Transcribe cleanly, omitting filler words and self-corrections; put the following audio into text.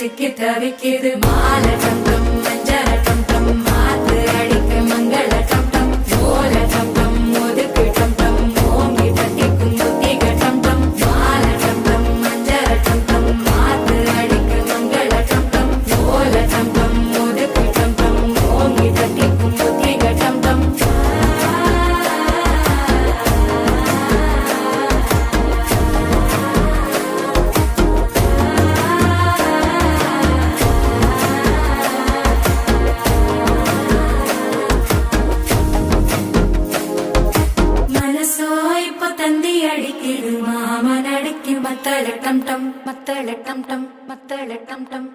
சிக்கி தவிக்குது மாலை டம் டம் மஞ்சள டம் டம் மாத்து அடிக்க மங்கள டம் டம் ஓல டம் டம் ஒதுக்கு டம் டம் ஓங்கி தட்டிக்கும் புத்திக டம் டம் மாலை டம் டம் மஞ்சள டம் டம் மாத்து அடிக்க மங்கள டம் டம் ஓல டம் டம் ஒதுக்கு டம் டம் ஓங்கி தட்டிக்கும் புத்திக டம் டம் தந்தி அடிக்கிது மாமன் அடிக்கு மத்தள டம் டம் மத்தள டம் டம் மத்தள டம் டம்